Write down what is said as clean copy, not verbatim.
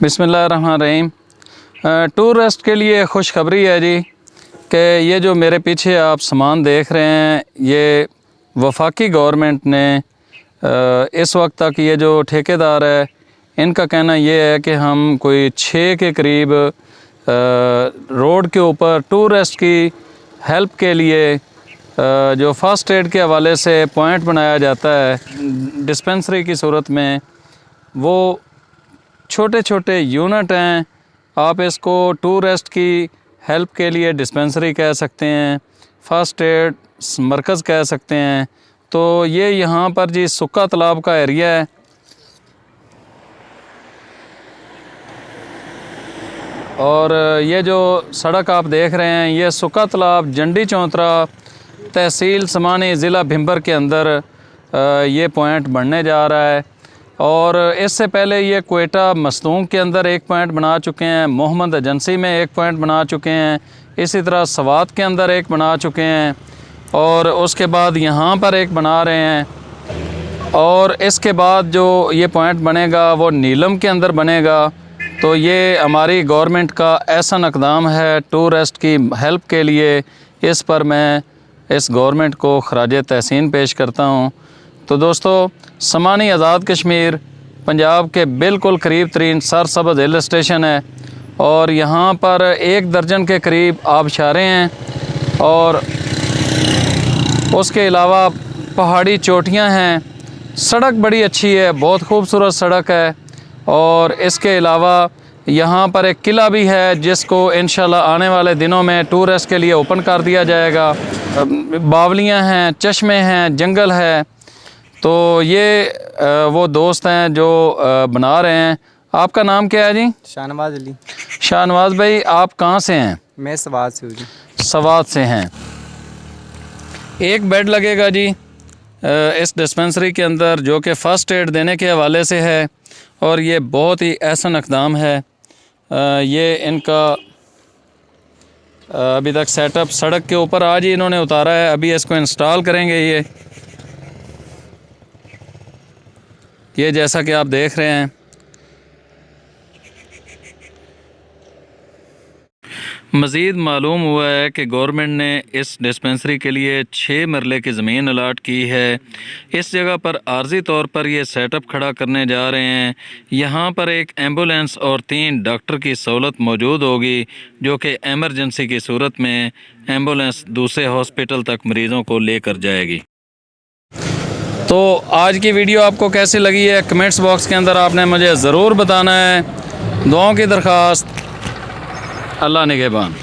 बिस्मिल्लाहिर्रहमानिर्रहीम। टूरिस्ट के लिए खुशखबरी है जी कि ये जो मेरे पीछे आप सामान देख रहे हैं, ये वफाकी गवर्नमेंट ने इस वक्त तक ये जो ठेकेदार है इनका कहना ये है कि हम कोई 6 के करीब रोड के ऊपर टूरिस्ट की हेल्प के लिए जो फ़र्स्ट एड के हवाले से पॉइंट बनाया जाता है डिस्पेंसरी की सूरत में, वो छोटे छोटे यूनिट हैं। आप इसको टूरिस्ट की हेल्प के लिए डिस्पेंसरी कह सकते हैं, फ़र्स्ट एड मरकज़ कह सकते हैं। तो ये यहाँ पर जी सुक्का तालाब का एरिया है और ये जो सड़क आप देख रहे हैं ये सुक्का तालाब जंडी चौंतरा तहसील समानी ज़िला भिम्बर के अंदर ये पॉइंट बनने जा रहा है। और इससे पहले ये कोयटा मसलूम के अंदर एक पॉइंट बना चुके हैं, मोहम्मद एजेंसी में एक पॉइंट बना चुके हैं, इसी तरह सवात के अंदर एक बना चुके हैं और उसके बाद यहाँ पर एक बना रहे हैं। और इसके बाद जो ये पॉइंट बनेगा वो नीलम के अंदर बनेगा। तो ये हमारी गवर्नमेंट का ऐसा इक़दाम है टूरिस्ट की हेल्प के लिए, इस पर मैं इस गवर्नमेंट को खराज तहसीन पेश करता हूँ। तो दोस्तों, समानी आज़ाद कश्मीर पंजाब के बिल्कुल करीब तरीन सरसब्ज़ हिल स्टेशन है और यहाँ पर 1 दर्जन के करीब आबशारें हैं और उसके अलावा पहाड़ी चोटियाँ हैं। सड़क बड़ी अच्छी है, बहुत खूबसूरत सड़क है और इसके अलावा यहाँ पर एक किला भी है जिसको इंशाल्लाह आने वाले दिनों में टूरिस्ट के लिए ओपन कर दिया जाएगा। बावलियाँ हैं, चश्मे हैं, जंगल है। तो ये वो दोस्त हैं जो बना रहे हैं। आपका नाम क्या है जी? शाहनवाज अली। शाहनवाज भाई, आप कहाँ से हैं? मैं सवात से हूँ जी। सवात से हैं। एक बेड लगेगा जी इस डिस्पेंसरी के अंदर जो कि फ़र्स्ट एड देने के हवाले से है और ये बहुत ही एहसन इक़दाम है। ये इनका अभी तक सेटअप सड़क के ऊपर आज ही इन्होंने उतारा है, अभी इसको इंस्टॉल करेंगे। ये जैसा कि आप देख रहे हैं। मज़ीद मालूम हुआ है कि गवर्नमेंट ने इस डिस्पेंसरी के लिए 6 मरले की ज़मीन अलाट की है। इस जगह पर आर्जी तौर पर ये सेटअप खड़ा करने जा रहे हैं। यहाँ पर एक एम्बुलेंस और 3 डॉक्टर की सहूलत मौजूद होगी जो कि एमरजेंसी की सूरत में एम्बुलेंस दूसरे हॉस्पिटल तक मरीज़ों को लेकर जाएगी। तो आज की वीडियो आपको कैसी लगी है कमेंट्स बॉक्स के अंदर आपने मुझे ज़रूर बताना है। दुआओं की दरख्वास्त। अल्लाह निगहबान।